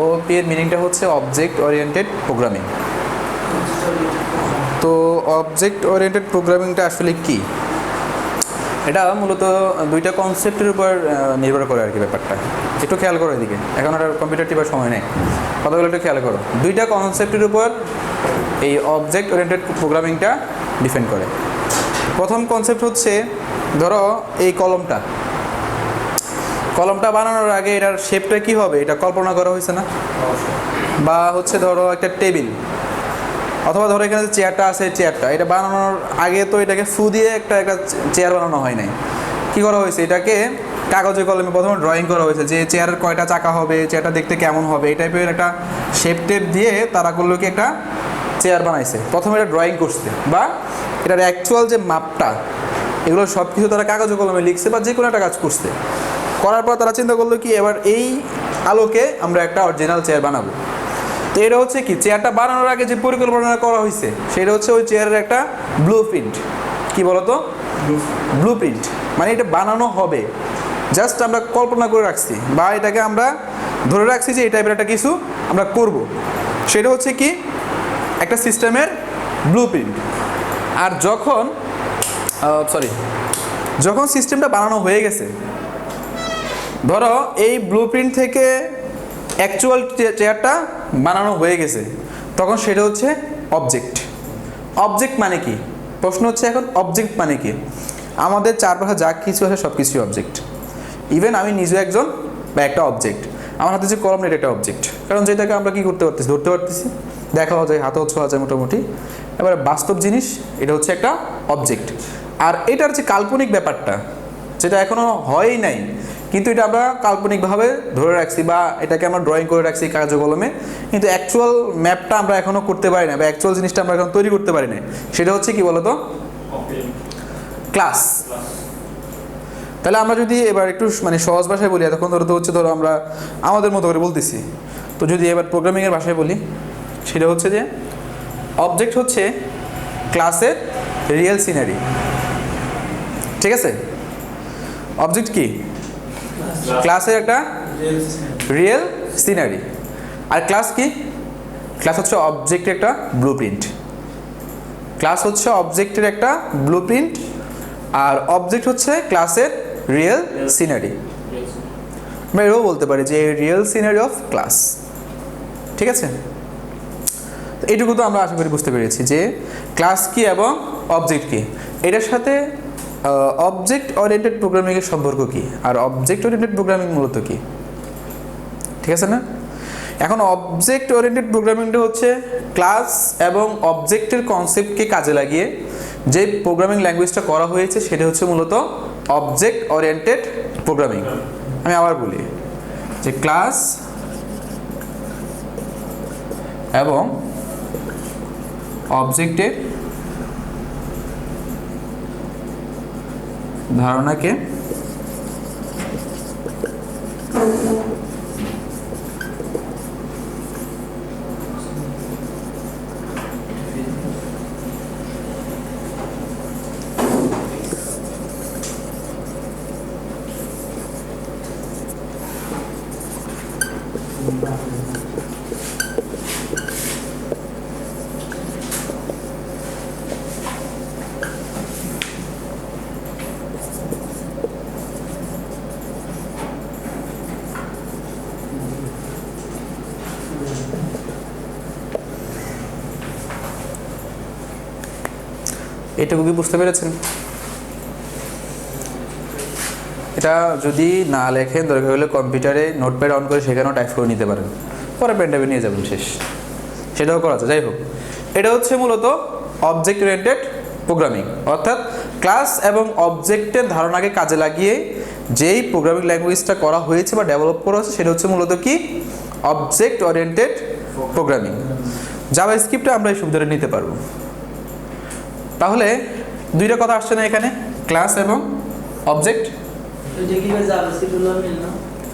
ওপি এর মিনিংটা হচ্ছে অবজেক্ট ওরিয়েন্টেড প্রোগ্রামিং। তো অবজেক্ট ওরিয়েন্টেড প্রোগ্রামিংটা আসলে কি? এটা মূলত দুইটা কনসেপ্টের উপর নির্ভর করে আর কি ব্যাপারটা। একটু খেয়াল করো এদিকে, এখন আর কম্পিউটার টিপার সময় নেই, কথাগুলো একটু খেয়াল করো। দুইটা কনসেপ্টের উপর এই অবজেক্ট ওরিয়েন্টেড প্রোগ্রামিংটা ডিপেন্ড করে। প্রথম কনসেপ্ট হচ্ছে, ধরো এই কলমটা বানানোর আগে এটার শেপটা কি হবে এটা কল্পনা করা হয়েছে না? বা হচ্ছে ধরো একটা টেবিল, অথবা ধরো এখানে যে চেয়ারটা আছে, চেয়ারটা এটা বানানোর আগে তো এটাকে ফু দিয়ে একটা চেয়ার বানানো হয় নাই। কী করা হয়েছে? এটাকে কাগজে কলমে প্রথমে ড্রয়িং করা হয়েছে যে চেয়ারের কয়টা চাকা হবে, চেয়ারটা দেখতে কেমন হবে, এই টাইপের একটা শেপ টেপ দিয়ে তারা করলো কি একটা চেয়ার বানাইছে। প্রথমে এটা ড্রয়িং করছে, বা এটার অ্যাকচুয়াল যে মাপটা, এগুলো সব কিছু তারা কাগজে কলমে লিখছে বা যে কোনো একটা কাজ করছে। করার পর তারা চিন্তা করলো কি এবার এই আলোকে আমরা একটা অরিজিনাল চেয়ার বানাবো। তো এটা হচ্ছে কি, চেয়ারটা বানানোর আগে যে পরিকল্পনা করা হয়েছে সেটা হচ্ছে ওই চেয়ারের একটা ব্লু প্রিন্ট। কী বলতো? ব্লু প্রিন্ট মানে এটা বানানো হবে, জাস্ট আমরা কল্পনা করে রাখছি বা এটাকে আমরা ধরে রাখছি যে এই টাইপের একটা কিছু আমরা করব। সেটা হচ্ছে কি একটা সিস্টেমের ব্লু প্রিন্ট। আর যখন সিস্টেমটা বানানো হয়ে গেছে, ধরো এই ব্লু প্রিন্ট থেকে অ্যাকচুয়াল চেয়ারটা বানানো হয়ে গেছে, তখন সেটা হচ্ছে অবজেক্ট। অবজেক্ট মানে কি? প্রশ্ন হচ্ছে এখন অবজেক্ট মানে কি? আমাদের চারপাশে যা কিছু আছে সব কিছুই অবজেক্ট। ইভেন আমি নিজে একজন বা একটা অবজেক্ট। আমার হাতে যে কলম, এটা একটা অবজেক্ট, কারণ যেটাকে আমরা কি করতে পারতেছি, ধরতে পারতেছি, দেখাও যায়, হাতেও ছোঁয়া যায় মোটামুটি। এবার বাস্তব জিনিস, এটা হচ্ছে একটা অবজেক্ট। আর এটার যে কাল্পনিক ব্যাপারটা, যেটা এখনও হয়ই নাই কিন্তু এটা আমরা কাল্পনিকভাবে ধরে রাখছি বা এটাকে আমরা ড্রয়িং করে রাখছি কাগজে কলমে, কিন্তু অ্যাকচুয়াল ম্যাপটা আমরা এখনও করতে পারি না বা অ্যাকচুয়াল জিনিসটা আমরা এখন তৈরি করতে পারি না। সেটা হচ্ছে কি বলতো? ক্লাস। তাহলে আমরা যদি এবার একটু মানে সহজ ভাষায় বলি, তখন ধরো আমরা আমাদের মতো করে বলতেছি। তো যদি এবার প্রোগ্রামিংয়ের ভাষায় বলি, সেটা হচ্ছে যে অবজেক্ট হচ্ছে ক্লাসের রিয়েল সিনারি। ঠিক আছে? অবজেক্ট কি? ক্লাসের একটা রিয়েল সিনারি। আর ক্লাস কি? ক্লাস হচ্ছে অবজেক্টের একটা ব্লুপ্রিন্ট। ক্লাস হচ্ছে অবজেক্টের একটা ব্লুপ্রিন্ট, আর অবজেক্ট হচ্ছে ক্লাসের রিয়েল সিনারি। আমরা এটাও বলতে পারি যে রিয়েল সিনারি অফ ক্লাস। ঠিক আছে? এইটুকু তো আমরা আশা করি বুঝতে পেরেছি যে ক্লাস কি এবং অবজেক্ট কি। এটার সাথে অবজেক্ট ওরিয়েন্টেড প্রোগ্রামিংয়ের সম্পর্ক কী, আর অবজেক্ট ওরিয়েন্টেড প্রোগ্রামিং মূলত কী? ঠিক আছে না? এখন অবজেক্ট ওরিয়েন্টেড প্রোগ্রামিংটা হচ্ছে ক্লাস এবং অবজেক্টের কনসেপ্টকে কাজে লাগিয়ে যে প্রোগ্রামিং ল্যাঙ্গুয়েজটা করা হয়েছে সেটা হচ্ছে মূলত অবজেক্ট ওরিয়েন্টেড প্রোগ্রামিং। আমি আবার বলি যে ক্লাস এবং অবজেক্টের ধারণাকে এটুকু কি বুঝতে পেরেছেন? এটা যদি না লেখেন, দরকার হলে কম্পিউটারে নোটপ্যাড অন করে সেখানেও টাইপ করে নিতে পারেন, পরে পেন ড্রাইভে নিয়ে যাবেন, শেষ। সেটাও করা যায়। যাই হোক, এটা হচ্ছে মূলত অবজেক্ট ওরিয়েন্টেড প্রোগ্রামিং, অর্থাৎ ক্লাস এবং অবজেক্টের ধারণাকে কাজে লাগিয়ে যেই প্রোগ্রামিং ল্যাঙ্গুয়েজটা করা হয়েছে বা ডেভেলপ করা হয়েছে সেটা হচ্ছে মূলত কি অবজেক্ট ওরিয়েন্টেড প্রোগ্রামিং। জাভাস্ক্রিপ্টে আমরা এই সুবিধাটা নিতে পারবো। তাহলে দুইটা কথা আসছে না এখানে, ক্লাস এবং অবজেক্ট।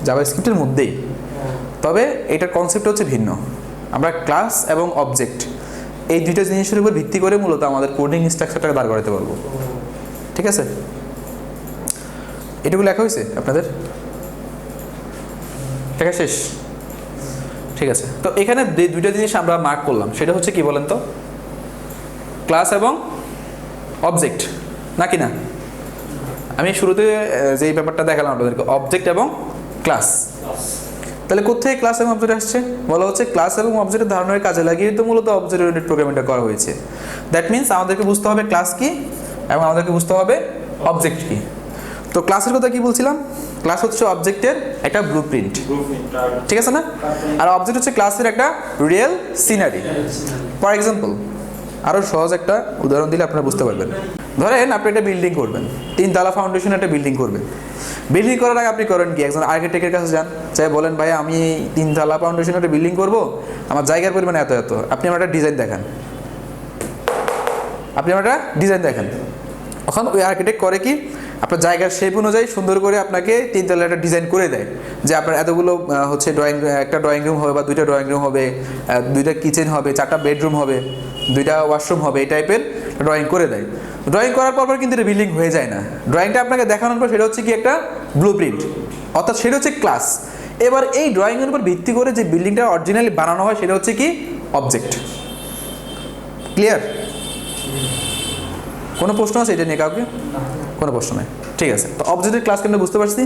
জাভাস্ক্রিপ্টের মধ্যেই, তবে এটার কনসেপ্ট হচ্ছে ভিন্ন। আমরা ক্লাস এবং অবজেক্ট এই দুইটা জিনিসের উপর ভিত্তি করে মূলত আমাদের কোডিং স্ট্রাকচারটাকে দাঁড় করাতে পারবো। ঠিক আছে? এটুকু লেখা হয়েছে আপনাদের? লেখা শেষ? ঠিক আছে, তো এখানে দুইটা জিনিস আমরা মার্ক করলাম, সেটা হচ্ছে কি বলেন তো, ক্লাস এবং অবজেক্ট, নাকি না? আমি শুরুতে যেই ব্যাপারটা দেখালাম আপনাদেরকে, অবজেক্ট এবং ক্লাস। তাহলে কোথায় ক্লাস এবং অবজেক্ট আসছে? বলা হচ্ছে ক্লাস এবং অবজেক্টের ধারণার কাজে লাগিয়ে তো মূলত অবজেক্ট ওরিয়েন্টেড প্রোগ্রামিংটা করা হয়েছে। দ্যাট মিনস আমাদেরকে বুঝতে হবে ক্লাস কি এবং আমাদেরকে বুঝতে হবে অবজেক্ট কি। তো ক্লাসের কথা কি বলছিলাম? ক্লাস হচ্ছে অবজেক্টের একটা ব্লুপ্রিন্ট, ঠিক আছে না? আর অবজেক্ট হচ্ছে ক্লাসের একটা রিয়েল সিনারি। ফর এক্সাম্পল, আরও সহজ একটা উদাহরণ দিলে আপনারা বুঝতে পারবেন। ধরেন আপনি একটা বিল্ডিং করবেন, 3 তলা ফাউন্ডেশন একটা বিল্ডিং করবেন। বিল্ডিং করার আগে আপনি করেন কি? একজন আর্কিটেক্টের কাছে যান, চাই বলেন ভাই আমি 3 তলা ফাউন্ডেশন একটা বিল্ডিং করবো, আমার জায়গার পরিমাণ এত এত, আপনি আমার একটা ডিজাইন দেখান, এখন ওই আর্কিটেক্ট করে কি, আপনার জায়গার শেপ অনুযায়ী সুন্দর করে আপনাকে 3 তলা একটা ডিজাইন করে দেয়, যে আপনার এতগুলো হচ্ছে একটা ড্রয়িং রুম হবে বা 2টা ড্রয়িং রুম হবে, 2টা কিচেন হবে, 4টা বেডরুম হবে, 2টা ওয়াশরুম হবে, এই টাইপের ড্রয়িং করে দেয়। ড্রয়িং করার পর কিন্তু এটা বিল্ডিং হয়ে যায় না। ড্রয়িংটা আপনাকে দেখানোর পর সেটা হচ্ছে কি একটা ব্লুপ্রিন্ট, অর্থাৎ সেটা হচ্ছে ক্লাস। এবার এই ড্রয়িংয়ের উপর ভিত্তি করে যে বিল্ডিংটা অরিজিনালি বানানো হয় সেটা হচ্ছে কি অবজেক্ট। ক্লিয়ার? কোনো প্রশ্ন আছে এটা নিয়ে কাউকে? কোনো প্রশ্ন নেই, ঠিক আছে। তো অবজেক্টের ক্লাস কিন্তু বুঝতে পারছি।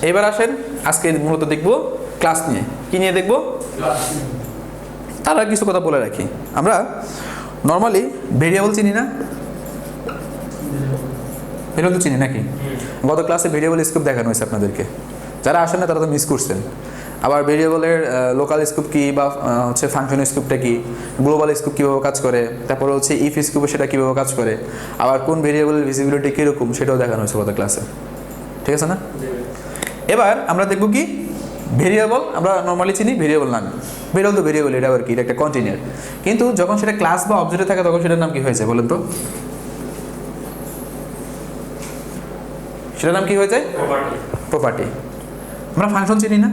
এবার আসেন, আজকে মূলত দেখবো ক্লাস নিয়ে। কি নিয়ে দেখবো? তার আগে কিছু কথা বলে রাখি, আমরা নর্মালি ভেরিয়েবল চিনি না? ভেরিয়েবল তো চিনি নাকি? গত ক্লাসে ভেরিয়েবল স্কোপ দেখানো হয়েছে আপনাদেরকে, যারা আসেন না তারা তো মিস করছেন। আবার ভেরিয়েবলের লোকাল স্কোপ কী, বা হচ্ছে ফাংশন স্কোপটা কী, গ্লোবাল স্কোপ কীভাবে কাজ করে, তারপরে হচ্ছে ইফ স্কোপে সেটা কীভাবে কাজ করে, আবার কোন ভেরিয়েবলের ভিজিবিলিটি কীরকম সেটাও দেখানো হয়েছে গত ক্লাসে, ঠিক আছে না? এবার আমরা দেখব কি ভেরিয়েবল আমরা নর্মালি চিনি ভেরিয়েবল নাম। ভেরিয়েবল তো ভেরিয়েবল, এটা আবার কি, এটা একটা কন্টিনিউয়ার। কিন্তু যখন সেটা ক্লাস বা অবজেক্টে থাকে তখন সেটার নাম কি হয়ে যায় বলেন তো? সেটার নাম কি হয়ে যায়? প্রপার্টি। আমরা ফাংশন চিনি না?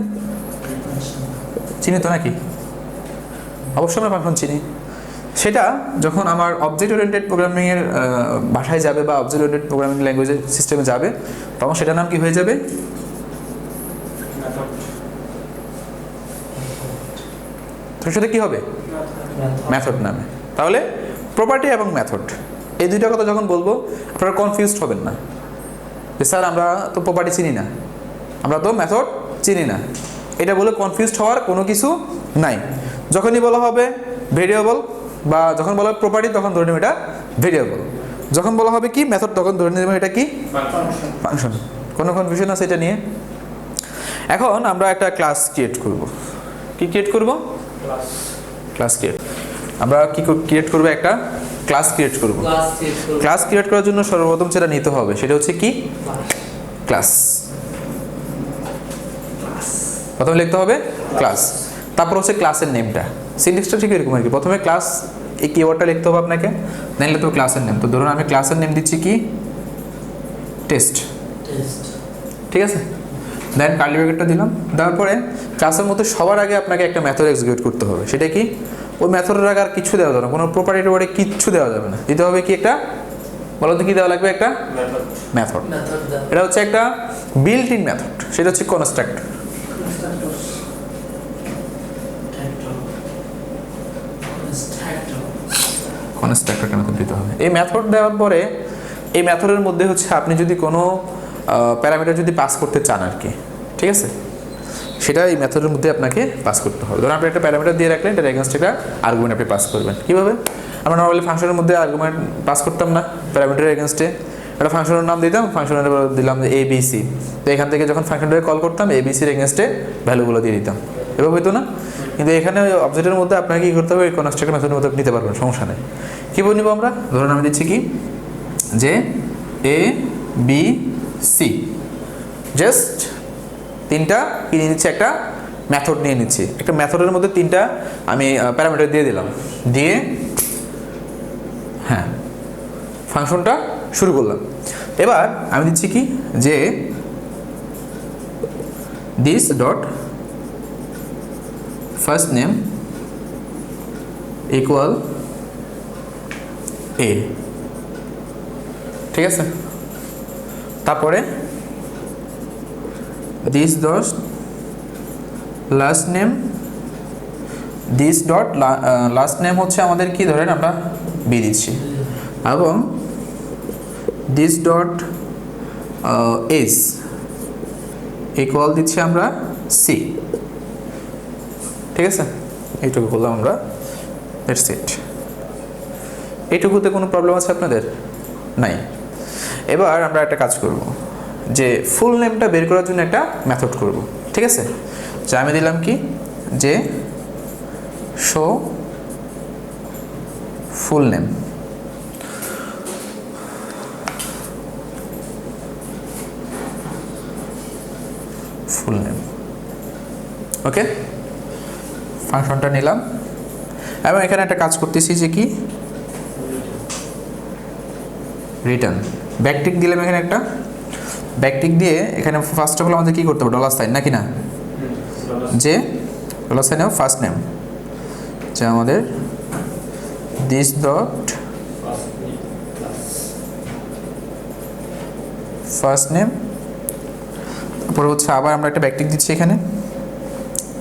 চিনি তো নাকি? অবশ্যই আমরা ফাংশন চিনি। সেটা যখন আমার অবজেক্ট ওরিয়েন্টেড প্রোগ্রামিংয়ের ভাষায় যাবে বা অবজেক্ট ওরিয়েন্টেড প্রোগ্রামিং ল্যাঙ্গুয়েজের সিস্টেমে যাবে, তখন সেটার নাম কি হয়ে যাবে? তো সেটা কি হবে? মেথড নামে। তাহলে প্রপার্টি এবং মেথড এই দুইটা কথা যখন বলবো আপনারা কনফিউজড হবেন না যে স্যার আমরা তো প্রপার্টি চিনি না, আমরা তো মেথড চিনি না, এটা বলে কনফিউজড হওয়ার কোনো কিছু নাই। যখনই বলা হবে ভেরিয়েবল বা যখন বলা হবে প্রপার্টি তখন ধরে নেবেন এটা ভেরিয়েবল, যখন বলা হবে কি মেথড তখন ধরে নেবেন এটা কি ফাংশন। কোনো কনফিউশন আছে এটা নিয়ে? এখন আমরা একটা ক্লাস ক্রিয়েট করব। কি ক্রিয়েট করব? Class create. আমরা কি ক্রিয়েট করব? একটা ক্লাস ক্রিয়েট করব। ক্লাস ক্রিয়েট করার জন্য সর্বপ্রথম যেটা নিতে হবে সেটা হচ্ছে কি ক্লাস। প্রথমে লিখতে হবে ক্লাস, তারপর হচ্ছে ক্লাসের নেমটা। সিনট্যাক্সটা ঠিক এরকম আর কি, প্রথমে ক্লাস এই কিওয়ার্ডটা লিখতে হবে আপনাকে, দেন লিখতে হবে ক্লাসের নেম। তো ধরুন আমি ক্লাসের নেম দিচ্ছি কি টেস্ট, ঠিক আছে। দেন কার্লি ব্র্যাকেটটা দিলাম, দেওয়ার পরে ক্লাসের মধ্যে সবার আগে আপনাকে একটা মেথড এক্সিকিউট করতে হবে। সেটা কি? ওই মেথডের আগে আর কিছু দেওয়া যাবে না, কোনো প্রপার্টি টোপার্টি কিচ্ছু দেওয়া যাবে না, দিতে হবে কি একটা, বলো তো কি দেওয়া লাগবে? একটা মেথড। এটা হচ্ছে একটা বিল্ট ইন মেথড, সেটা হচ্ছে কনস্ট্রাক্টর। কনস্ট্রাক্টরটা মেথড দিতে হবে। এই মেথড দেওয়ার পরে এই মেথডের মধ্যে হচ্ছে আপনি যদি কোনো প্যারামিটার যদি পাস করতে চান আর কি, ঠিক আছে, সেটা এই মেথডের মধ্যে আপনাকে পাস করতে হবে। ধরুন আপনি একটা প্যারামিটার দিয়ে রাখলেন, এটার এগেনস্ট একটা আর্গুমেন্ট আপনি পাস করবেন। কীভাবে? আমরা নর্মালি ফাংশনের মধ্যে আর্গুমেন্ট পাস করতাম না, প্যারামিটারের এগেনস্টে একটা ফাংশনের নাম দিতাম, ফাংশনের দিলাম যে ABC। তো এখান থেকে যখন ফাংশনটাকে কল করতাম ABCর এগেনস্টে ভ্যালুগুলো দিয়ে দিতাম, এভাবে হইতো না? কিন্তু এখানে ওই অবজেক্টের মধ্যে আপনাকে কী করতে হবে? এই কনস্ট্রাক্টর মেথডের মধ্যে নিতে পারবেন, সমস্যা নেই। কী বলে নিব আমরা? ধরুন আমি দিচ্ছি কি যে ABC, জাস্ট 3টা কি নিয়ে নিচ্ছি? একটা মেথড নিয়ে নিচ্ছি। একটা মেথডের মধ্যে 3টা আমি প্যারামিটার দিয়ে দিলাম, দিয়ে হ্যাঁ ফাংশনটা শুরু করলাম। এবার আমি দিচ্ছি কি যে this dot first name equal A, ঠিক আছে। তারপরে this last name this dot last name হচ্ছে আমাদের কি ধরেন আমরা বি দিচ্ছি এবং দিস ডট এজ ইকুয়াল দিচ্ছি আমরা সি। ঠিক আছে, এইটুকু করলাম আমরা, দ্যাটস ইট। এইটুকুতে কোনো প্রবলেম আছে আপনাদের? নাই। এবার আমরা একটা কাজ করব, যে ফুল নেমটা বের করার জন্য একটা মেথড করব। ঠিক আছে, যা আমি দিলাম কি, যে show full name. Full name, okay. ফাংশনটা নিলাম এবং এখানে একটা কাজ করতেছি যে কি, রিটার্ন ব্যাকটিক দিলাম। এখানে একটা ব্যাকটিক দিয়ে এখানে ফার্স্ট অফ অল আমাদের কী করতে হবে, ডলার সাইন নাকি না, যে dollar sign of first name, যে আমাদের দিস ডট ফার্স্ট নেম। তারপরে হচ্ছে আবার আমরা একটা ব্যাকটিক দিচ্ছি এখানে,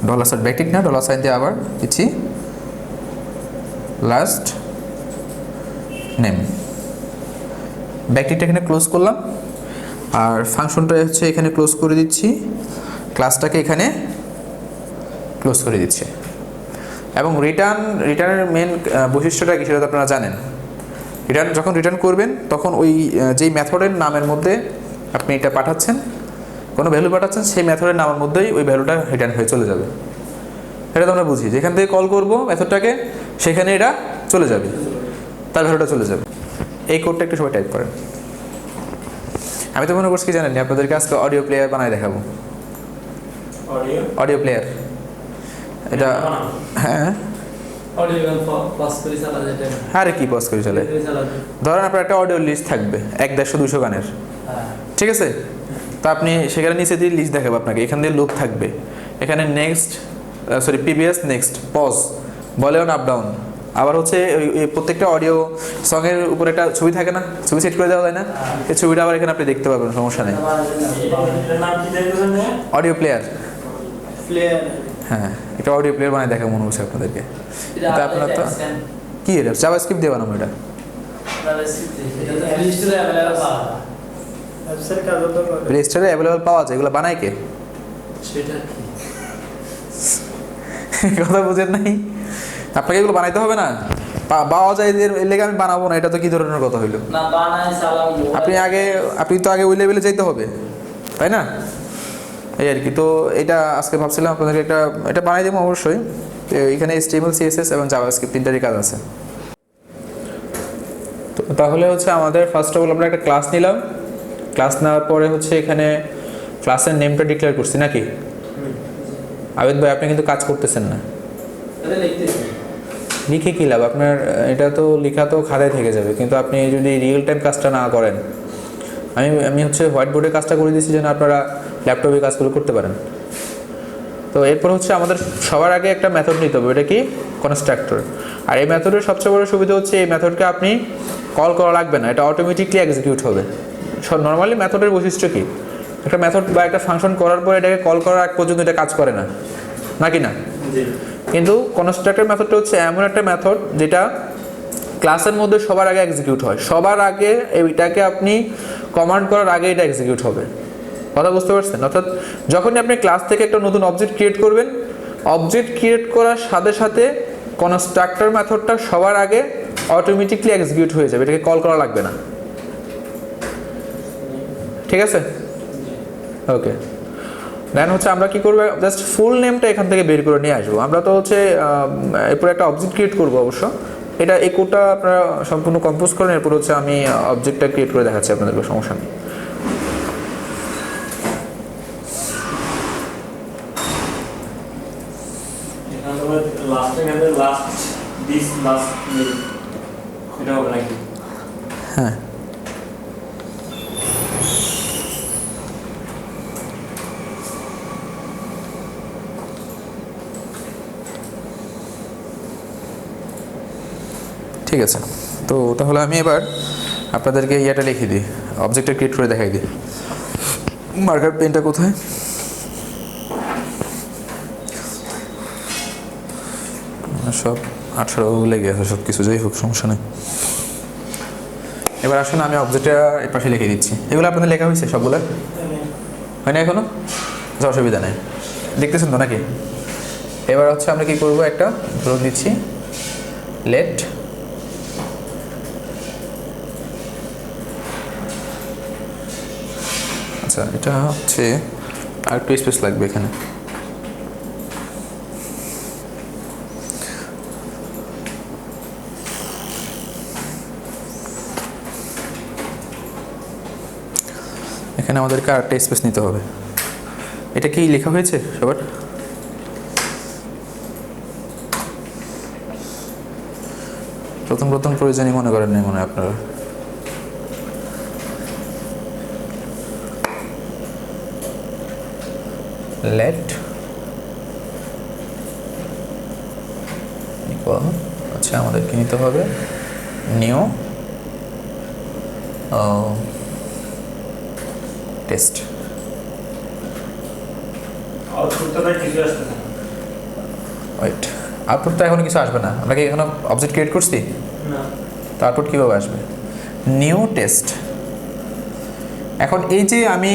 ডলার সাইন ব্যাকটিক না, ডলার সাইন দিয়ে আবার দিচ্ছি লাস্ট নেম। ব্যাকটিকটা এখানে ক্লোজ করলাম আর ফাংশনটা হচ্ছে এখানে ক্লোজ করে দিচ্ছি, ক্লাসটাকে এখানে ক্লোজ করে দিচ্ছি। এবং রিটার্নের মেন বৈশিষ্ট্যটা কি সেটা তো আপনারা জানেন। যখন রিটার্ন করবেন তখন ওই যেই মেথডের নামের মধ্যে আপনি এটা পাঠাচ্ছেন, কোনো ভ্যালু পাঠাচ্ছেন, সেই মেথডের নামের মধ্যেই ওই ভ্যালুটা রিটার্ন হয়ে চলে যাবে। এটা তো আমরা বুঝি, যেখান থেকে কল করব মেথডটাকে সেখানে এটা চলে যাবে, তার ভ্যালুটা চলে যাবে। এই কোডটা একটু সবাই টাইপ করেন। আমি তো মনে করছি কি জানেন, আপনাদেরকে আজকে অডিও প্লেয়ার বানাই দেখাবো। অডিও প্লেয়ার এটা, হ্যাঁ আরে কি পজ করে চলে, ধরেন আপনার একটা অডিও লিস্ট থাকবে 100-200 গানের, ঠিক আছে। তো আপনি সেখানে নিচে দিয়ে লিস্ট দেখাবো আপনাকে, এখান দিয়ে লুপ থাকবে, এখানে নেক্সট প্রিভিয়াস নেক্সট পজ বলে অন আপ ডাউন। আবার হচ্ছে ওই প্রত্যেকটা অডিও সঙের উপরে একটা ছবি থাকে না, ছবি সেট করে দেওয়া যায় না, এই ছবিটা আবার এখানে আপনি দেখতে পাবেন, সমস্যা নেই। অডিও প্লেয়ার, হ্যাঁ একটা অডিও প্লেয়ার বানায় দেখা মনে হচ্ছে আপনাদেরকে। এটা আপনার তো কি এটা জাভাস্ক্রিপ্ট দিয়ে বানাবো, এটা প্লে স্টোরে অ্যাভেলেবল পাওয়া যায়, এগুলো বানায় কে? কথা বুঝেন নাই? আপনাকে এগুলো বানাইতে হবে না, পাওয়া যায় এর লেগে আমি বানাবো না, এটা তো কি ধরনের কথা হইলো? আপনি তো আগে ওই লেভেলে যাইতে হবে, তাই না? এই আর কি। তো এটা আজকে ভাবছিলাম আপনাদেরকে এটা বানাই দেবো অবশ্যই। এখানে HTML, CSS এবং জাভাস্ক্রিপ্ট তিনটারই কাজ আছে। তো তাহলে হচ্ছে আমাদের ফার্স্ট অফ অল আমরা একটা ক্লাস নিলাম, ক্লাস নেওয়ার পরে হচ্ছে এখানে ক্লাসের নেমটা ডিক্লেয়ার করছি নাকি? আবেদ ভাই আপনি কিন্তু কাজ করতেছেন না, লিখে কী লাভ আপনার? এটা তো লেখা তো খাতায় থেকে যাবে, কিন্তু আপনি যদি রিয়েল টাইম কাজটা না করেন, আমি হচ্ছে হোয়াইট বোর্ডে কাজটা করে দিয়েছি যেন আপনারা ল্যাপটপে কাজগুলো করতে পারেন। তো এরপর হচ্ছে আমাদের সবার আগে একটা মেথড নিতে হবে, এটা কি? কনস্ট্রাক্টর। আর এই মেথডের সবচেয়ে বড় সুবিধা হচ্ছে এই মেথডকে আপনি কল করা লাগবে না, এটা অটোমেটিকলি এক্সিকিউট হবে। নর্মালি মেথডের বৈশিষ্ট্য কি, একটা মেথড বা একটা ফাংশন করার পরে এটাকে কল করার আগ পর্যন্ত এটা কাজ করে না, নাকি না? কিন্তু কনস্ট্রাক্টর মেথডটা হচ্ছে এমন একটা মেথড যেটা ক্লাসের মধ্যে সবার আগে এক্সিকিউট হয়, সবার আগে এইটাকে আপনি কমান্ড করার আগে এটা এক্সিকিউট হবে। কথা বুঝতে পারছেন? অর্থাৎ যখনই আপনি ক্লাস থেকে একটা নতুন অবজেক্ট ক্রিয়েট করবেন, অবজেক্ট ক্রিয়েট করার সাথে সাথে কনস্ট্রাক্টর মেথডটা সবার আগে অটোমেটিকলি এক্সিকিউট হয়ে যাবে, এটাকে কল করা লাগবে না। ঠিক আছে, ওকে। দেন হচ্ছে আমরা কি করবো, জাস্ট ফুল নেমটা এখান থেকে বের করে নিয়ে আসবো। আমরা তো হচ্ছে এরপরে একটা অবজেক্ট ক্রিয়েট করবো অবশ্য, এটা এই কোডটা আপনারা সম্পূর্ণ কম্পোজ করেন, এরপর হচ্ছে আমি অবজেক্টটা ক্রিয়েট করে দেখাচ্ছি আপনাদেরকে, সমস্যা নেই। হ্যাঁ ঠিক আছে। তো তাহলে আমি এবার আপনাদেরকে ইয়েটা লিখে দিই, অবজেক্টটা ক্রিয়েট করে দেখাই দিই। মার্কার পেনটা কোথায়? সব 18 ভুলে গেছে সব কিছু, যাই হোক সমস্যা নেই। এবার আসুন আমি অবজেক্টটা এর পাশে লিখে দিচ্ছি। এগুলো আপনাদের লেখা হয়েছে সবগুলো? হয় না এখনো? অসুবিধা নেই, দেখতেছেন তো নাকি? এবার হচ্ছে আমরা কি করব, একটা ধরুন দিচ্ছি লেট আচ্ছা, এটা হচ্ছে আর একটু স্পেস লাগবে এখানে। এখানে আমাদেরকে আরেকটা স্পেস নিতে হবে। এটা কি লেখা হয়েছে সবার? প্রথম প্রথম প্রয়োজনই মনে করেন নাই মনে হয় আপনারা। লেট ইকুয়াল, আচ্ছা আমাদেরকে নিতে হবে নিউ টেস্ট। ওয়েট, আউটপুট তো এখন কিছু আসবে না, আমরা কি এখানে অবজেক্ট ক্রিয়েট করছি? তো আউটপুট কীভাবে আসবে? New test. এখন এই যে আমি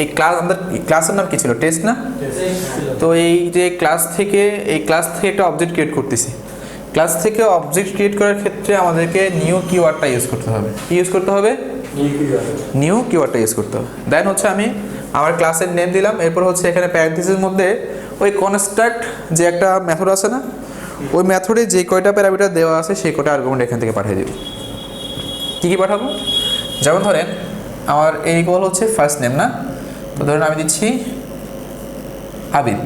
এই ক্লাস, আমাদের ক্লাসের নাম কি ছিল? টেস্ট না? তো এই যে ক্লাস থেকে একটা অবজেক্ট ক্রিয়েট করতেছি। ক্লাস থেকে অবজেক্ট ক্রিয়েট করার ক্ষেত্রে আমাদেরকে নিউ কিওয়ার্ডটা ইউজ করতে হবে। কি ইউজ করতে হবে? নিউ কিওয়ার্ডটা ইউজ করতে হবে। দেন হচ্ছে আমি আমার ক্লাসের নেম দিলাম, এরপর হচ্ছে এখানে প্যারেন্থেসিসের মধ্যে ওই কনস্ট্রাক্ট যে একটা মেথড আছে না, ওই মেথডে যে কয়টা প্যারামিটার দেওয়া আছে সেই কয়টা আর্গুমেন্ট এখান থেকে পাঠিয়ে দেব। কী পাঠাবো? যেমন ধরেন আমার এই ইকুয়াল হচ্ছে ফার্স্ট নেম না, তো ধরেন আমি দিচ্ছি আবিদ,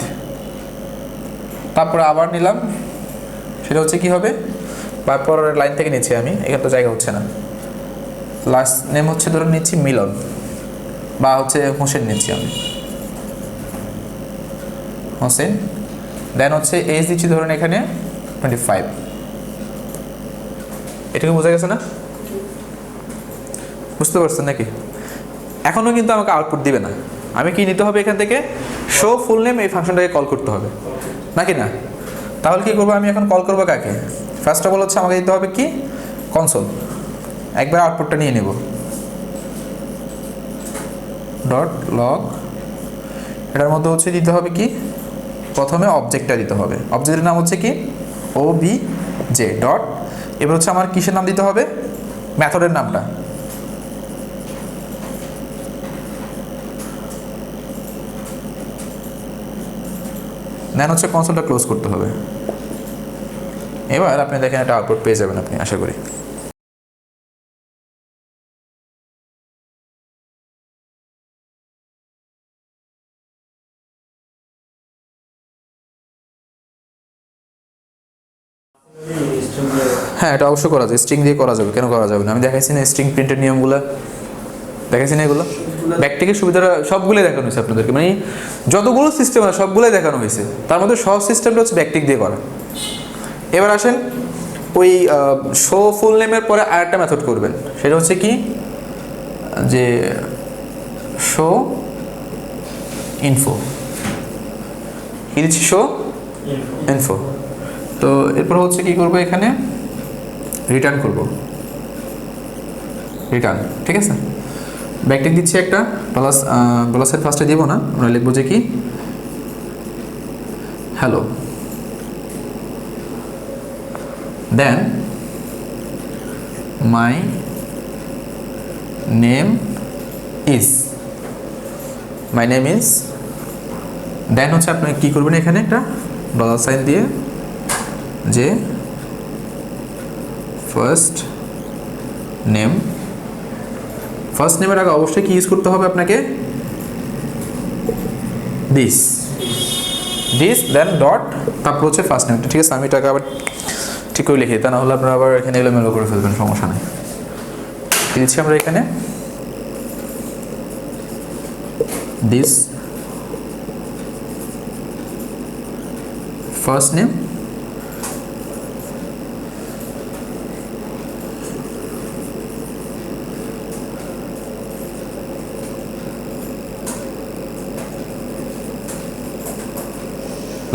তারপরে আবার নিলাম, সেটা হচ্ছে কি হবে, তারপর লাইন থেকে নিচ্ছি আমি, এখানে তো জায়গা হচ্ছে না। লাস্ট নেম হচ্ছে ধরুন নিচ্ছি মিলন বা হচ্ছে হোসেন নিচ্ছি আমি, হোসেন। দেন হচ্ছে এজ দিচ্ছি ধরুন এখানে 25। এটাকে বোঝা গেছে না? বুঝতে পারছেন নাকি? এখনও কিন্তু আমাকে আউটপুট দিবে না, আমি কি নিতে হবে এখান থেকে? শো ফুল নেম, এই ফাংশনটাকে কল করতে হবে নাকি না? তাহলে কি করবো আমি এখন? কল করবো কাকে? ফার্স্ট অফ অল হচ্ছে আমাকে দিতে হবে কি? কনসোল। একবার আউটপুটটা নিয়ে নেব, ডট লগ। এটার মধ্যে হচ্ছে দিতে হবে কি? প্রথমে অবজেক্টটা দিতে হবে। অবজেক্টের নাম হচ্ছে কি? obj ডট, এবার হচ্ছে আমার কিসের নাম দিতে হবে? মেথডের নামটা। দেন হচ্ছে কনসোলটা ক্লোজ করতে হবে। এবার আপনি দেখেন একটা আউটপুট পেয়ে যাবেন আপনি, আশা করি। হ্যাঁ, এটা অবশ্যই করা যায়, স্ট্রিং দিয়ে করা যাবে, কেন করা যাবে না? আমি দেখাইছি না স্ট্রিং প্রিন্টের নিয়মগুলো, দেখাইছি না এগুলো? ব্যাকটিকের সুবিধাটা সবগুলোই দেখানো হয়েছে আপনাদেরকে, মানে যতগুলো সিস্টেম আছে সবগুলোই দেখানো হয়েছে। তার মধ্যে সহজ সিস্টেমটা হচ্ছে ব্যাকটিক দিয়ে করা। এবার আসেন ওই শো ফুল নেমের পরে আরেকটা মেথড করবেন, সেটা হচ্ছে কি? যে শো ইনফো। কি দিচ্ছি? Show info. তো এরপর হচ্ছে কি করবো, এখানে রিটার্ন করব, রিটার্ন, ঠিক আছে? ব্যাকটিক দিচ্ছি একটা, প্লাস প্লাসের ফার্স্টে দিব না, আমরা লিখবো যে কি? Hello. Then my name is, my name is. Then হচ্ছে আপনি কী করবেন, এখানে একটা ডলার সাইন দিয়ে যে ফার্স্ট নেম, ফার্স্ট নেমের আগে অবশ্যই কি ইউজ করতে হবে আপনাকে? দিস, দেন ডট, তারপর হচ্ছে ফার্স্ট নেমটা, ঠিক আছে? আমি এটাকে আবার ঠিক করে লিখি, তা না হলে আপনারা আবার এখানে এলোমেলো করে ফেলবেন, সমস্যা নেই। দিচ্ছি আমরা এখানে this first name,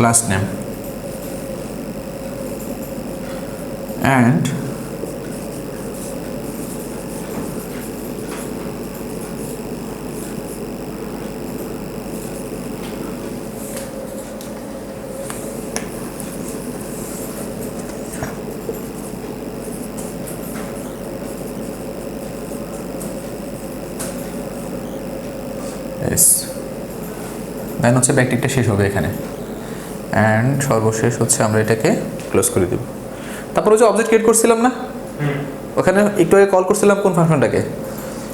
last name. And then হচ্ছে ব্যাকটিকটা শেষ হবে এখানে, অ্যান্ড সর্বশেষ হচ্ছে আমরা এটাকে ক্লোজ করে দেব। তারপর যে অবজেক্ট ক্রিয়েট করছিলাম না, ওখানে একটু আগে কল করছিলাম কোন ফাংশনটাকে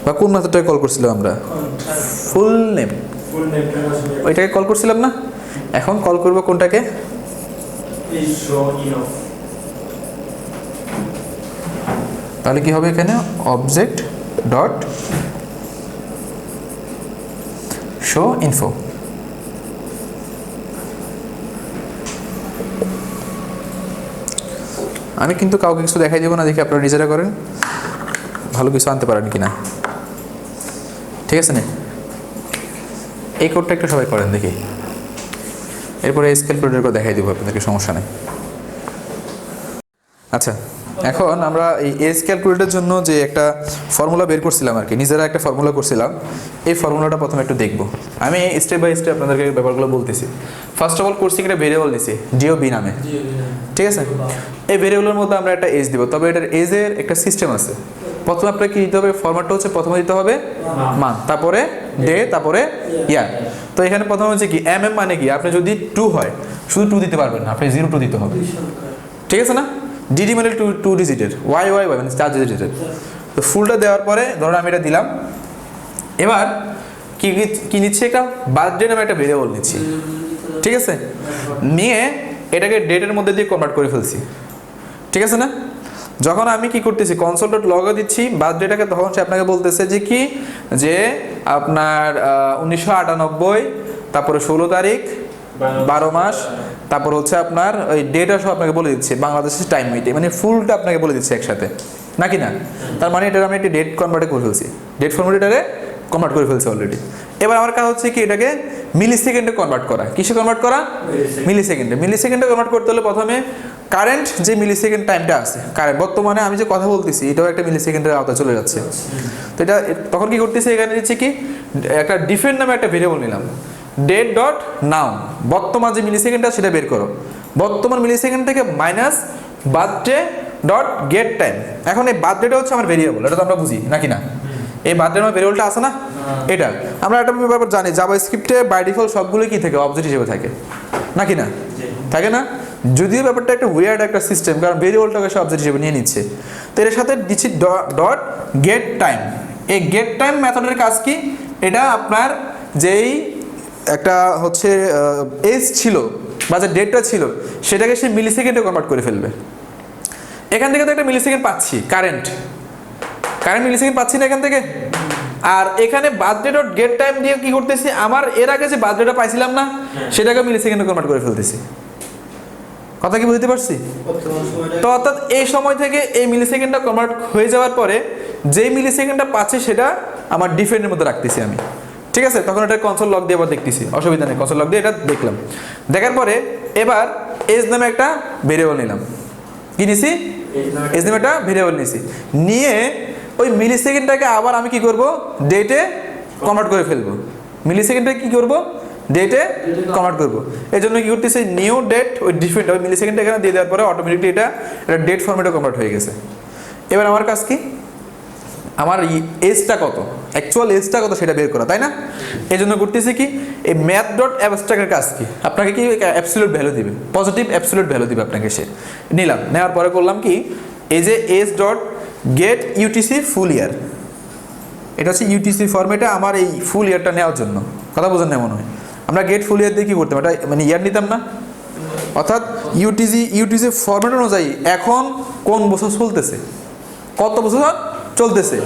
বা কোন মেথডটাকে কল করছিলাম আমরা, ফুল নেম, ওইটাকে কল করছিলাম না। এখন কল করব কোনটাকে, তাহলে কি হবে এখানে অবজেক্ট ডট শো ইনফো। আমি কিন্তু কাউকে কিছু দেখাই দেবো না, দেখি আপনারা নিজেরা করেন ভালো কিছু আনতে পারেন কিনা, ঠিক আছে না? এই কোডটা একটু সবাই করেন দেখি, এরপরে স্কেল কোডের করে দেখাই দেবো আপনাদেরকে, সমস্যা নেই। আচ্ছা, এখন আমরা এই এজ ক্যালকুলেটরের জন্য যে একটা ফর্মুলা বের করছিলাম আর কি, নিজেরা একটা ফর্মুলা করছিলাম, এই ফর্মুলাটা প্রথমে একটু দেখব। আমি স্টেপ বাই স্টেপ আপনাদেরকে ব্যাপারগুলো বলতেছি। ফার্স্ট অফ অল করছি একটা ভেরিয়েবল দিছি ডিও বি নামে, ঠিক আছে? এই ভেরিয়েবলের মধ্যে আমরা একটা এজ দিব, তবে এটার এজের একটা সিস্টেম আছে। প্রথমে আপনাকে কি দিতে হবে, ফরম্যাটটা হচ্ছে প্রথমে দিতে হবে মান, তারপরে ডে, তারপরে ইয়ার। তো এখানে প্রথমে হচ্ছে কি এম এম মানে কি, আপনি যদি 2 হয় শুধু 2 দিতে পারবেন না, আপনি 0 দিতে হবে, ঠিক আছে না? ডিডি মানে 2 ডিজিটের, ওয়াই ওয়াই ওয়াই মানে 4 ডিজিটের। তো ফুলটা দেওয়ার পরে ধরুন আমি এটা দিলাম। এবার কি কি নিচ্ছি, একটা বার্থডে নামে একটা ভেরিয়েবল নিচ্ছি, ঠিক আছে? নিয়ে এটাকে ডেটের মধ্যে দিয়ে কনভার্ট করে ফেলছি, ঠিক আছে না? যখন আমি কি করতেছি কনসোল ডট লগও দিচ্ছি বার্থডেটাকে, তখন সে আপনাকে বলতেছে যে কি, যে আপনার 1998, তারপরে 16 তারিখ, 12 মাস, তারপর হচ্ছে আপনার ওই ডেটা সব আপনাকে বলে দিচ্ছে, বাংলাদেশের টাইম মিটে, মানে ফুলটা আপনাকে বলে দিচ্ছে একসাথে, নাকি না? তার মানে এটা আমি একটা ডেট কনভার্টে করে ফেলছি, ডেট ফর্মেটে কনভার্ট করে ফেলছি অলরেডি। এবার আমার কাজ হচ্ছে কি এটাকে মিলি সেকেন্ডে কনভার্ট করা। কিসে কনভার্ট করা? মিলি সেকেন্ডে। মিলি সেকেন্ডে কনভার্ট করতে হলে প্রথমে কারেন্ট যে মিলি সেকেন্ড টাইমটা আছে, কারেন্ট বর্তমানে আমি যে কথা বলতেছি এটাও একটা মিলি সেকেন্ডের আওতায় চলে যাচ্ছে। তো এটা তখন কি করতেছি, এখানে দিচ্ছি কি একটা ডিফেন্ড নামে একটা ভেরিয়েবল নিলাম, ডেট ডট নাও, বর্তমান যে মিলি সেকেন্ডটা সেটা বের করো। বর্তমান মিলি সেকেন্ড থেকে minus birthday dot gate time. এখন এই বার্থডেটা হচ্ছে আমার ভেরিয়েবল, এটা তো আমরা বুঝি নাকি না? এই বার্থডে আমার ভেরিয়েবলটা আছে না, এটা আমরা একটা ব্যাপার জানি, জাভাস্ক্রিপ্টে বাই ডিফল্ট সবগুলো কি থাকে, অবজেক্ট হিসেবে থাকে, নাকি না? থাকে না? যদিও ব্যাপারটা একটা উইয়ার্ড একটা সিস্টেম, কারণ ভেরিয়েবলটাকে সে অবজেক্ট হিসেবে নিয়ে নিচ্ছে। তো এর সাথে দিচ্ছি ডট গেট টাইম। এই গেট টাইম মেথডের কাজ কি, এটা আপনার যেই একটা হচ্ছে এজ ছিল বা যে ডেটটা ছিল সেটাকে সে মিলি সেকেন্ডে কনভার্ট করে ফেলবে। এখান থেকে তো একটা মিলি সেকেন্ড পাচ্ছি, কারেন্ট মিলি সেকেন্ড পাচ্ছি না এখান থেকে। আর এখানে বার্থডে ডট গেট টাইম দিয়ে কি করতেছি, আমার এর আগে যে বার্থডেটা পাইছিলাম না সেটাকে মিলি সেকেন্ডে কনভার্ট করে ফেলতেছি। কথা কি বুঝতে পারছি? তো অর্থাৎ এই সময় থেকে এই মিলি সেকেন্ডটা কনভার্ট হয়ে যাওয়ার পরে যেই মিলি সেকেন্ডটা পাচ্ছি সেটা আমার ডিফেন্ডের মধ্যে রাখতেছি আমি, ঠিক আছে? তখন এটা কনসোল লগ দিয়ে আবার দেখতেছি, অসুবিধা নেই, কনসোল লগ দিয়ে এটা দেখলাম। দেখার পরে এবার এজ নামে একটা ভেরিয়েবল নিলাম। কি নিছি? এজ নামে একটা ভেরিয়েবল নিছি, নিয়ে ওই মিলি সেকেন্ডটাকে আবার আমি কি করব, ডেটে কনভার্ট করে ফেলবো। মিলি সেকেন্ডটাকে কি করব, ডেটে কনভার্ট করবো। এই জন্য কি করতেছে, নিউ ডেট ওই ডিফারেন্ট ওই মিলি সেকেন্ড এখানে দিয়ে দেওয়ার পরে অটোমেটিকলি এটা ডেট ফর্মেটে কনভার্ট হয়ে গেছে। এবার আমার কাজ কি, আমার এজটা কত, অ্যাকচুয়াল এজটা কত সেটা বের করা, তাই না? এই জন্য করতেছি কি, এই ম্যাথ ডট অ্যাবস্ট্রাক্টের কাজ কি, আপনাকে কি অ্যাবসলিউট ভ্যালু দিবে, পজিটিভ অ্যাবসলিউট ভ্যালু দিবে আপনাকে। সে নিলাম, নেওয়ার পরে করলাম কি, এই যে এজ ডট গেট ইউটিসি ফুল ইয়ার, এটা হচ্ছে ইউটিসি ফর্মেটে আমার এই ফুল ইয়ারটা নেওয়ার জন্য। কথা বোঝেন না মনে হয়? আমরা গেট ফুল ইয়ার দিয়ে কী করতাম, এটা মানে ইয়ার নিতাম না, অর্থাৎ ইউটিসি ফর্মেট অনুযায়ী এখন কোন বছর চলতেছে, কত বছর চলতেছে।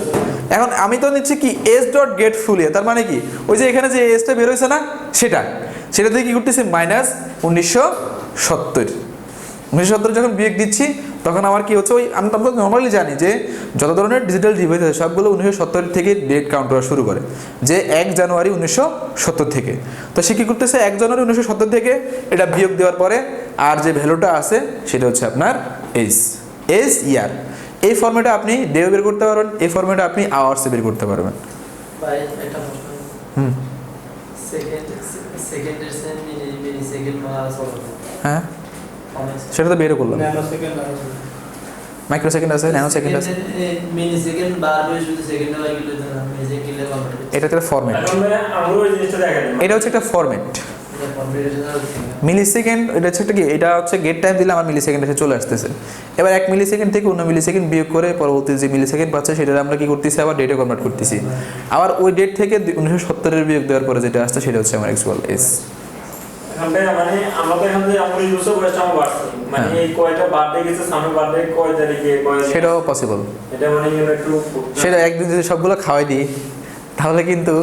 এখন আমি তো নিচ্ছি কি এস ডট গেট ফুল ইয়ার, তার মানে কি ওই যে এখানে যে এসটা বের হয়েছে না সেটা দিয়ে কী করতেছি, মাইনাস 1970 যখন বিয়োগ দিচ্ছি তখন আমার কি হচ্ছে, ওই আমরা নর্মালি জানি যে যত ধরনের ডিজিটাল ডিভাইস আছে সবগুলো 1970 থেকে ডেট কাউন্ট করা শুরু করে, যে 1 জানুয়ারি 1970 থেকে। তো সে কী করতেছে, 1 জানুয়ারি 1970 থেকে এটা বিয়োগ দেওয়ার পরে আর যে ভ্যালুটা আছে সেটা হচ্ছে আপনার এইচ। এজ ইয়ার। এই ফর্মেটে আপনি ডে বের করতে পারবেন, এই ফর্মেটে আপনি আওয়ার্সে বের করতে পারবেন। ভাই একটা প্রশ্ন, হুম সেকেন্ডের সেন মিলি সেকেন্ড বা সলো, হ্যাঁ সেটা তো বেরও করলাম, ন্যানো সেকেন্ড মাইক্রো সেকেন্ড আছে, ন্যানো সেকেন্ড আছে, মিলি সেকেন্ড বারবার শুধু সেকেন্ডে বাই কিলো দেন, মিলি সেকেন্ডে কনভার্ট করতে এটা একটা ফর্মেট, এখন আমরা ওই জিনিসটা দেখা দিই। এটা হচ্ছে একটা ফর্মেট। এটা কনভার্টেশন হচ্ছে মিলি সেকেন্ড এটা হচ্ছে একটা কি, এটা হচ্ছে গেট টাইম দিলে আমার মিলি সেকেন্ড এসে চলে আসতেছে। এবার 1 মিলি সেকেন্ড থেকে অন্য মিলি সেকেন্ড বিয়োগ করে পরবর্তী যে মিলি সেকেন্ড পাচ্ছে সেটা আমরা কি করতেছি, আবার ডেটে কনভার্ট করতেছি। আবার ওই ডেট থেকে 1970 বিয়োগ দেওয়ার পরে যেটা আসছে সেটা হচ্ছে আমার অ্যাকচুয়াল এজ। এখন ভাই মানে আমরা তো এখান থেকে আমরা ইউজ করে সামনে বাড়ছে, মানে এই কয়টা বার্থডে গেছে, সামনে বার্থডে কয় তারিখে কয়, সেটাও পসিবল। এটা মানে একটু সেটা একদিন যদি সবগুলো খাওয়াই দিই তাহলে কিন্তু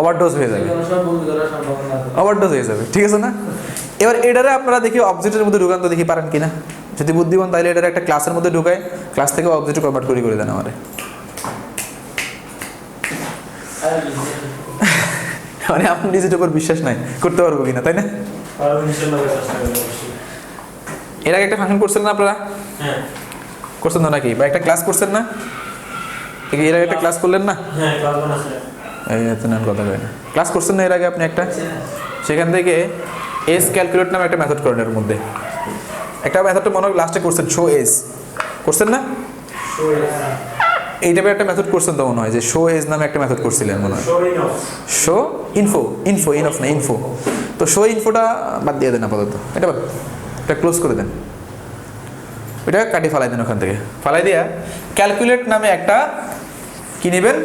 ওভারডোজ হয়ে যাবে, সব বন্ধ করার সম্ভাবনা আছে। ওভারডোজ হয়ে যাবে, ঠিক আছে না? এবার এটারে আপনারা দেখি অবজেক্টের মধ্যে ঢুকান তো দেখি পারেন কিনা। যদি বুদ্ধিমান তাহলে এটারে একটা ক্লাসের মধ্যে ঢুকায়, ক্লাস থেকে অবজেক্টে কনভার্ট করে দেন আমারে। মানে আপনার নিজের উপর বিশ্বাস নাই করতে পারবো কিনা, তাই না? আর ইনশাআল্লাহ চেষ্টা করব অবশ্যই। এর আগে একটা ফাংশন করছেন না আপনারা? হ্যাঁ করছেন তো নাকি, বা একটা ক্লাস করছেন না? এর আগে একটা ক্লাস করলেন না? হ্যাঁ ক্লাস বানাছে। এই এত নাম কথা কয় না, ক্লাস করছেন না এর আগে আপনি একটা? সেখান থেকে এজ ক্যালকুলেট নামে একটা মেথড করেন, এর মধ্যে একটা মেথডটা মনে হয় লাস্টে করছেন, শো এজ করছেন না? এই টাইপের একটা মেথড করছেন তো মনে হয়, যে শো এজ নামে একটা মেথড করছিলেন মনে হয়, শো ইনফো, ইনফ না ইনফো। তো শো ইনফোটা বাদ দিয়ে দেন আপাতত, এটা ক্লোজ করে দেন, এটা কাটি ফালাই দেন ওখান থেকে, ফালাই দিয়া ক্যালকুলেট নামে একটা কি নেবেন,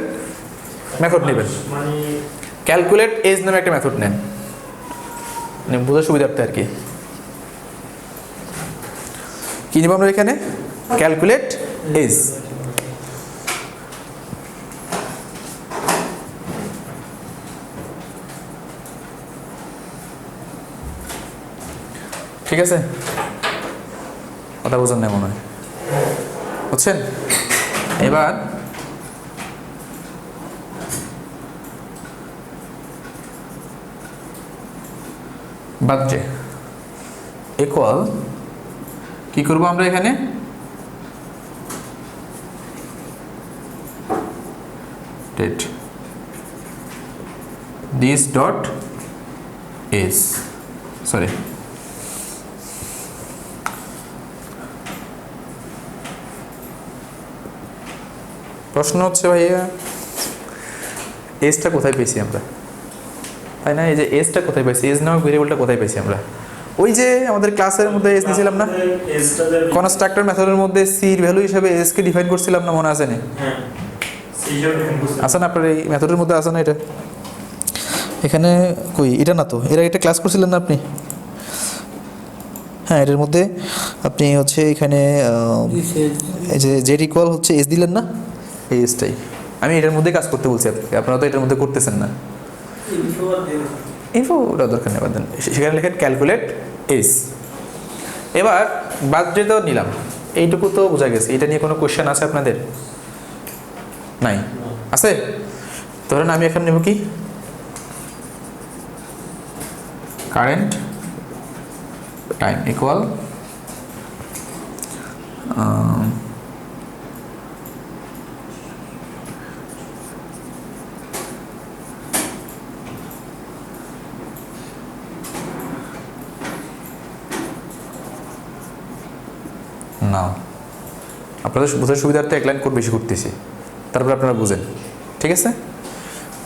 মেথড নেবেন। মানে ক্যালকুলেট এজ নামে একটা মেথড নেন, মানে বোঝার সুবিধার্থে আর কি। কি নেব আমরা এখানে, ক্যালকুলেট এজ। ঠিক আছে, কথা বোঝেন না মনে হয়, বুঝছেন? এবার বার্থডে ইকুয়াল কি করবো আমরা এখানে, date this dot age, sorry প্রশ্ন হচ্ছে ভাইয়া এজটা কোথায় পেয়েছি আমরা, তাই না? এই যে এজটা কোথায় পাইছি, এজ নামক ভেরিয়েবলটা কোথায় পাইছি আমরা? ওই যে আমাদের ক্লাসের মধ্যে এজ নিয়েছিলাম না, কনস্ট্রাক্টর মেথডের মধ্যে সির ভ্যালু হিসেবে এজ কে ডিফাইন করছিলাম না, মনে আছে না? হ্যাঁ সি হিসেবে ডিফাইন করছি। আছে না আপনার এই মেথডের মধ্যে, আছে না এটা? এখানে কই, এটা না তো, এর আগে একটা ক্লাস করছিলেন না আপনি? হ্যাঁ এটার মধ্যে আপনি হচ্ছে এখানে এই যে জেড ইকুয়াল হচ্ছে এজ দিলেন না, এই এজটাই আমি এটার মধ্যে কাজ করতে বলছি আপনাকে, আপনারা তো এটার মধ্যে করতেছেন না। ইনফো ওটা দরকার নেই, বাদ দেন। সেখানে লেখেন ক্যালকুলেট এজ। এবার বার্থডে তো নিলাম, এইটুকু তো বোঝা গেছে। এটা নিয়ে কোনো কোয়েশ্চেন আছে আপনাদের? নাই, আছে? ধরেন আমি এখন নেব কি, কারেন্ট টাইম ইকুয়াল না, আপনাদের বোঝার সুবিধার্থে এক লাইন কোড বেশি করতেছি, তারপরে আপনারা বুঝেন, ঠিক আছে?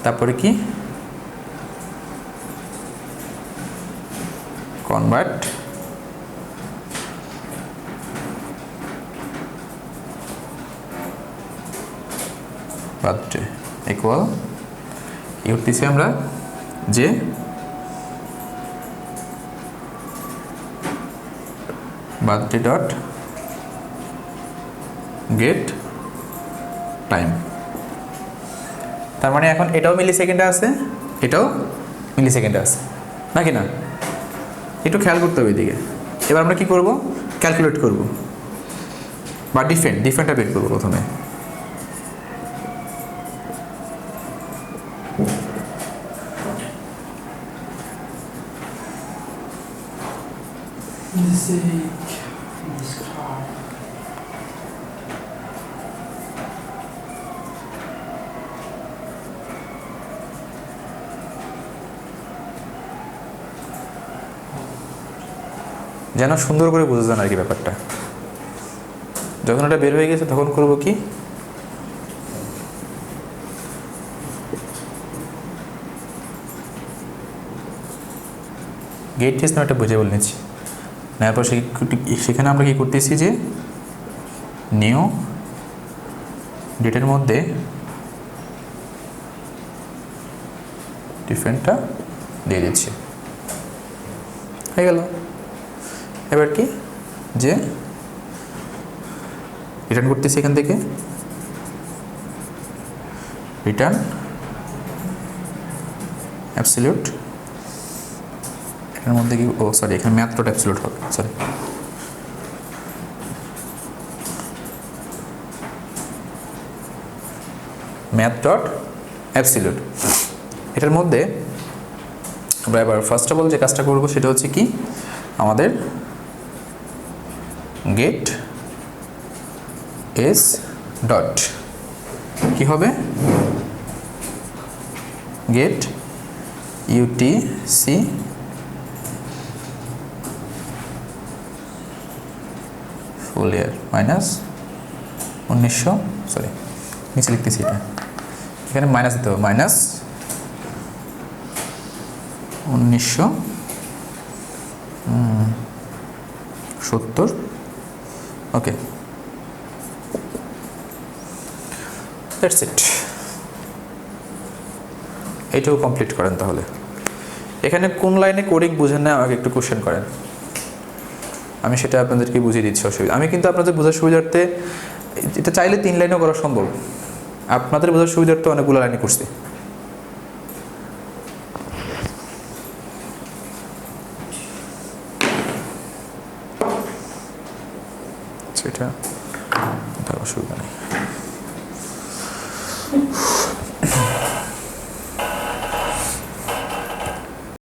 তারপরে কি, কনভার্ট বার্থডে ইকুয়াল কি করতেছি আমরা, যে বার্থডে ডট গেট টাইম। তার মানে এখন এটাও মিলি সেকেন্ডে আছে, এটাও মিলি সেকেন্ডে আছে, নাকি না? একটু খেয়াল করতে হবে এদিকে। এবার আমরা কি করব, ক্যালকুলেট করব বা ডিফেন্টটা বের করবো প্রথমে। যেন সুন্দর করে বোঝা যান আর কি ব্যাপারটা। যখন এটা বের হয়ে গেছে তখন করব কি, গেট টেস্ট নামটা বুঝে বলে নিচ্ছি। নেওয়ার পর সেখানে আমরা কি করতেছি যে নিউ ডেটের মধ্যে ডিফারেন্টটা দিয়ে দিচ্ছি, হয়ে গেল। এবার কি যে রিটার্ন করতেছি এখান থেকে, রিটার্ন অ্যাবসলিউট, এটার মধ্যে কি সরি এখানে ম্যাথ ডট অ্যাবসলিউট হবে, সরি ম্যাথ ডট অ্যাবসলিউট। এটার মধ্যে আমরা এবার ফার্স্ট অফ অল যে কাজটা করবো সেটা হচ্ছে কি, আমাদের গেট এস ডট কি হবে, গেট ইউটিসি ফুল ইয়ার মাইনাস 1900, সরি নিচে লিখতেছি এটা, এখানে মাইনাস দিতে হবে, মাইনাস 1970, ওকে দ্যাটস ইট। এইটাও কমপ্লিট করেন তাহলে। এখানে কোন লাইনে কোডিং বুঝেন না আমাকে একটু কোশ্চেন করেন, আমি সেটা আপনাদেরকে বুঝিয়ে দিচ্ছি, অসুবিধা। আমি কিন্তু আপনাদের বোঝার সুবিধার্থে এটা চাইলে 3 লাইনেও করা সম্ভব, আপনাদের বোঝার সুবিধার্থে অনেকগুলো লাইনে করছি। সেটা অসুবিধা নেই।